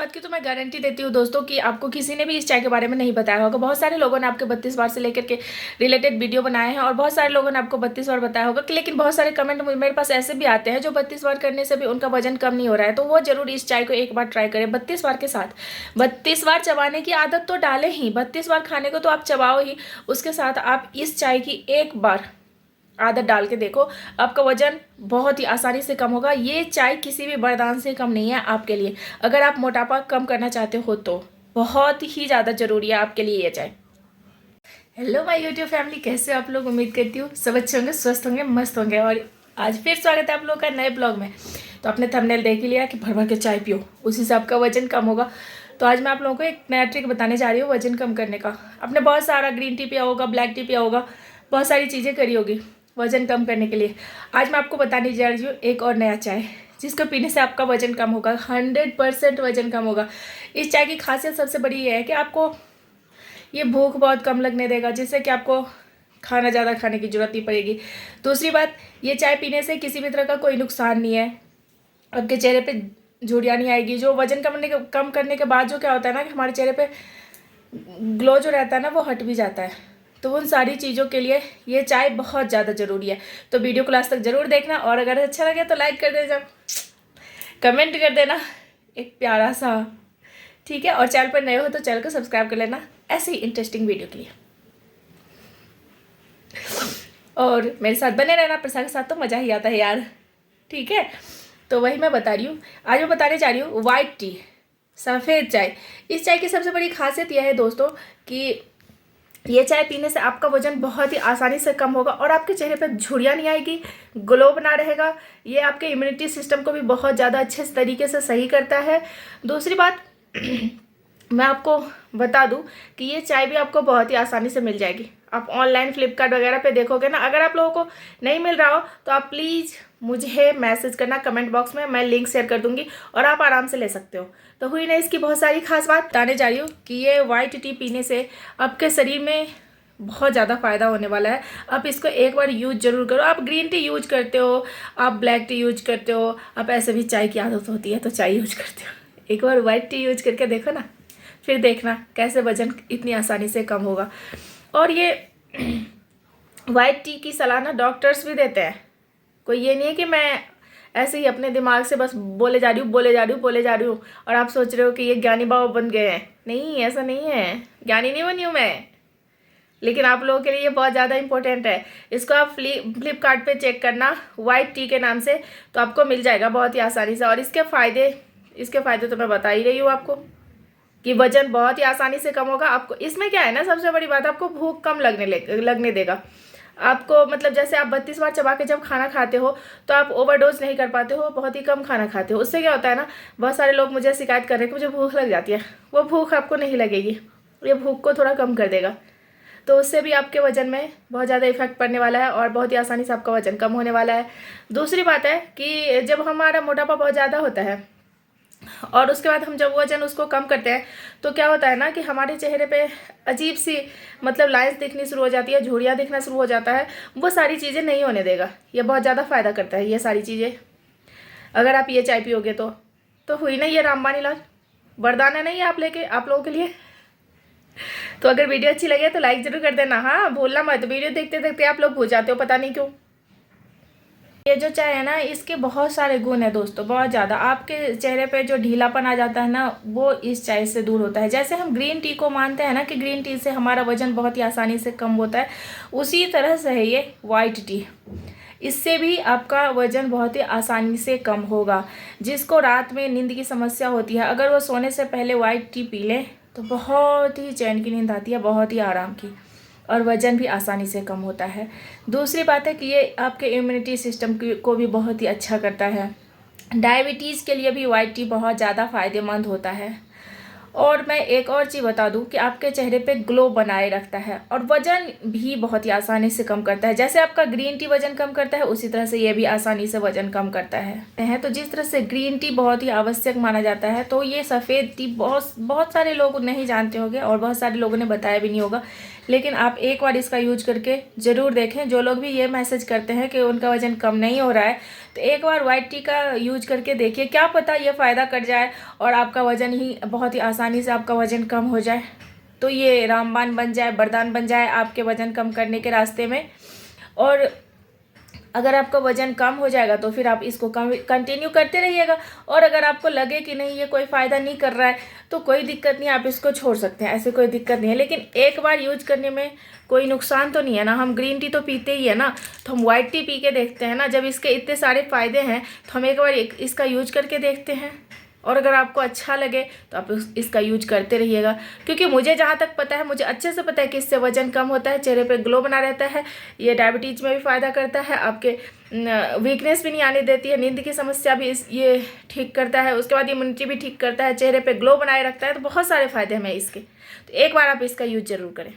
बात की तो मैं गारंटी देती हूँ दोस्तों कि आपको किसी ने भी इस चाय के बारे में नहीं बताया होगा। बहुत सारे लोगों ने आपके 32 बार से लेकर के रिलेटेड वीडियो बनाए हैं और बहुत सारे लोगों ने आपको 32 बार बताया होगा लेकिन बहुत सारे कमेंट मेरे पास ऐसे भी आते हैं जो 32 बार करने से भी उनका वजन कम नहीं हो रहा है। तो वो जरूर इस चाय को एक बार ट्राई करें 32 बार के साथ। 32 बार चबाने की आदत तो डालें ही, 32 बार खाने को तो आप चबाओ ही, उसके साथ आप इस चाय की एक बार आदत डाल के देखो, आपका वजन बहुत ही आसानी से कम होगा। ये चाय किसी भी वरदान से कम नहीं है आपके लिए। अगर आप मोटापा कम करना चाहते हो तो बहुत ही ज़्यादा ज़रूरी है आपके लिए ये चाय। हेलो माय यूट्यूब फैमिली, कैसे हो आप लोग? उम्मीद करती हूँ सब अच्छे होंगे, स्वस्थ होंगे, मस्त होंगे। और आज फिर स्वागत है आप लोगों का नए ब्लॉग में। तो आपने थंबनेल देख ही लिया कि भर भर के चाय पियो, उसी से आपका वजन कम होगा। तो आज मैं आप लोगों को एक नया ट्रिक बताने जा रही हूँ वजन कम करने का। आपने बहुत सारा ग्रीन टी पिया होगा, ब्लैक टी पिया होगा, बहुत सारी चीज़ें करी होगी वजन कम करने के लिए। आज मैं आपको बताने जा रही हूँ एक और नया चाय जिसको पीने से आपका वजन कम होगा, 100% वजन कम होगा। इस चाय की खासियत सबसे बड़ी ये है कि आपको ये भूख बहुत कम लगने देगा, जिससे कि आपको खाना ज़्यादा खाने की जरूरत नहीं पड़ेगी। दूसरी बात, ये चाय पीने से किसी भी तरह का कोई नुकसान नहीं है। आपके चेहरे पे झुर्रियाँ नहीं आएगी। जो वजन कम करने के बाद जो क्या होता है ना कि हमारे चेहरे पे ग्लो जो रहता है ना वो हट भी जाता है। तो उन सारी चीज़ों के लिए ये चाय बहुत ज़्यादा ज़रूरी है। तो वीडियो को लास्ट तक ज़रूर देखना और अगर अच्छा लगे तो लाइक कर देना, कमेंट कर देना एक प्यारा सा, ठीक है। और चैनल पर नए हो तो चैनल को सब्सक्राइब कर लेना ऐसे ही इंटरेस्टिंग वीडियो के लिए। और मेरे साथ बने रहना, प्रसाद के साथ तो मज़ा ही आता है यार, ठीक है। तो वही मैं बता रही हूँ। आज मैं बताने जा रही हूँ वाइट टी, सफ़ेद चाय। इस चाय की सबसे बड़ी खासियत यह है दोस्तों कि ये चाय पीने से आपका वजन बहुत ही आसानी से कम होगा और आपके चेहरे पर झुर्रियाँ नहीं आएगी, ग्लो बना रहेगा। ये आपके इम्यूनिटी सिस्टम को भी बहुत ज़्यादा अच्छे तरीके से सही करता है। दूसरी बात मैं आपको बता दूं कि ये चाय भी आपको बहुत ही आसानी से मिल जाएगी। आप ऑनलाइन फ्लिपकार्ट वगैरह पे देखोगे ना, अगर आप लोगों को नहीं मिल रहा हो तो आप प्लीज़ मुझे मैसेज करना कमेंट बॉक्स में, मैं लिंक शेयर कर दूंगी और आप आराम से ले सकते हो। तो हुई ना इसकी बहुत सारी खास बात बताने जा रही हूँ कि ये वाइट टी पीने से आपके शरीर में बहुत ज़्यादा फ़ायदा होने वाला है। आप इसको एक बार यूज जरूर करो। आप ग्रीन टी यूज करते हो, आप ब्लैक टी यूज करते हो, आप ऐसे भी चाय की आदत होती है तो चाय यूज करते हो, एक बार वाइट टी यूज करके देखो ना, फिर देखना कैसे वजन इतनी आसानी से कम होगा। और ये वाइट टी की सलाह ना डॉक्टर्स भी देते हैं। कोई ये नहीं है कि मैं ऐसे ही अपने दिमाग से बस बोले जा रही हूँ और आप सोच रहे हो कि ये ज्ञानी बाबा बन गए हैं। नहीं, ऐसा नहीं है, ज्ञानी नहीं बनी हूँ मैं, लेकिन आप लोगों के लिए ये बहुत ज़्यादा इंपॉर्टेंट है। इसको आप फ्लिपकार्ट पे चेक करना वाइट टी के नाम से, तो आपको मिल जाएगा बहुत ही आसानी से। और इसके फ़ायदे तो मैं बता ही रही हूँ आपको कि वजन बहुत ही आसानी से कम होगा। आपको इसमें क्या है ना, सबसे बड़ी बात, आपको भूख कम लगने देगा। आपको मतलब जैसे आप 32 बार चबा के जब खाना खाते हो तो आप ओवरडोज नहीं कर पाते हो, बहुत ही कम खाना खाते हो। उससे क्या होता है ना, बहुत सारे लोग मुझे शिकायत कर रहे हैं कि मुझे भूख लग जाती है। वो भूख आपको नहीं लगेगी, ये भूख को थोड़ा कम कर देगा। तो उससे भी आपके वजन में बहुत ज़्यादा इफेक्ट पड़ने वाला है और बहुत ही आसानी से आपका वजन कम होने वाला है। दूसरी बात है कि जब हमारा मोटापा बहुत ज़्यादा होता है और उसके बाद हम जब वजन उसको कम करते हैं तो क्या होता है ना कि हमारे चेहरे पे अजीब सी मतलब लाइंस दिखनी शुरू हो जाती है, झुर्रियाँ दिखना शुरू हो जाता है। वो सारी चीज़ें नहीं होने देगा। ये बहुत ज़्यादा फ़ायदा करता है ये सारी चीज़ें, अगर आप ये चाय पियोगे तो हुई ना ये रामबाण इलाज, वरदान है नहीं आप लोगों के लिए। तो अगर वीडियो अच्छी लगे तो लाइक जरूर कर देना, हाँ भूलना मत। वीडियो देखते देखते आप लोग भूल जाते हो, पता नहीं क्यों। ये जो चाय है ना, इसके बहुत सारे गुण है दोस्तों, बहुत ज़्यादा। आपके चेहरे पे जो ढीलापन आ जाता है ना, वो इस चाय से दूर होता है। जैसे हम ग्रीन टी को मानते हैं ना कि ग्रीन टी से हमारा वजन बहुत ही आसानी से कम होता है, उसी तरह से है ये वाइट टी। इससे भी आपका वजन बहुत ही आसानी से कम होगा। जिसको रात में नींद की समस्या होती है, अगर वो सोने से पहले वाइट टी पी ले तो बहुत ही चैन की नींद आती है, बहुत ही आराम की, और वज़न भी आसानी से कम होता है। दूसरी बात है कि ये आपके इम्यूनिटी सिस्टम को भी बहुत ही अच्छा करता है। डायबिटीज़ के लिए भी वाइट टी बहुत ज़्यादा फ़ायदेमंद होता है। और मैं एक और चीज़ बता दूं कि आपके चेहरे पे ग्लो बनाए रखता है और वज़न भी बहुत ही आसानी से कम करता है। जैसे आपका ग्रीन टी वज़न कम करता है, उसी तरह से ये भी आसानी से वज़न कम करता है। तो जिस तरह से ग्रीन टी बहुत ही आवश्यक माना जाता है, तो ये सफ़ेद टी बहुत सारे लोग नहीं जानते होंगे और बहुत सारे लोगों ने बताया भी नहीं होगा। लेकिन आप एक बार इसका यूज करके ज़रूर देखें। जो लोग भी ये मैसेज करते हैं कि उनका वज़न कम नहीं हो रहा है, तो एक बार वाइट टी का यूज करके देखिए, क्या पता ये फ़ायदा कर जाए और आपका वज़न ही बहुत ही आसानी से आपका वज़न कम हो जाए। तो ये रामबाण बन जाए, वरदान बन जाए आपके वज़न कम करने के रास्ते में। और अगर आपका वज़न कम हो जाएगा तो फिर आप इसको कंटिन्यू करते रहिएगा। और अगर आपको लगे कि नहीं ये कोई फ़ायदा नहीं कर रहा है तो कोई दिक्कत नहीं, आप इसको छोड़ सकते हैं, ऐसे कोई दिक्कत नहीं है। लेकिन एक बार यूज करने में कोई नुकसान तो नहीं है ना। हम ग्रीन टी तो पीते ही है ना, तो हम वाइट टी पी के देखते हैं ना। जब इसके इतने सारे फ़ायदे हैं तो हम एक बार इसका यूज करके देखते हैं। और अगर आपको अच्छा लगे तो आप इसका यूज करते रहिएगा, क्योंकि मुझे जहाँ तक पता है, मुझे अच्छे से पता है कि इससे वज़न कम होता है, चेहरे पे ग्लो बना रहता है, ये डायबिटीज़ में भी फ़ायदा करता है, आपके वीकनेस भी नहीं आने देती है, नींद की समस्या भी ये ठीक करता है, उसके बाद इम्यूनिटी भी ठीक करता है, चेहरे पर ग्लो बनाए रखता है। तो बहुत सारे फ़ायदे हैं इसके। तो एक बार आप इसका यूज ज़रूर करें।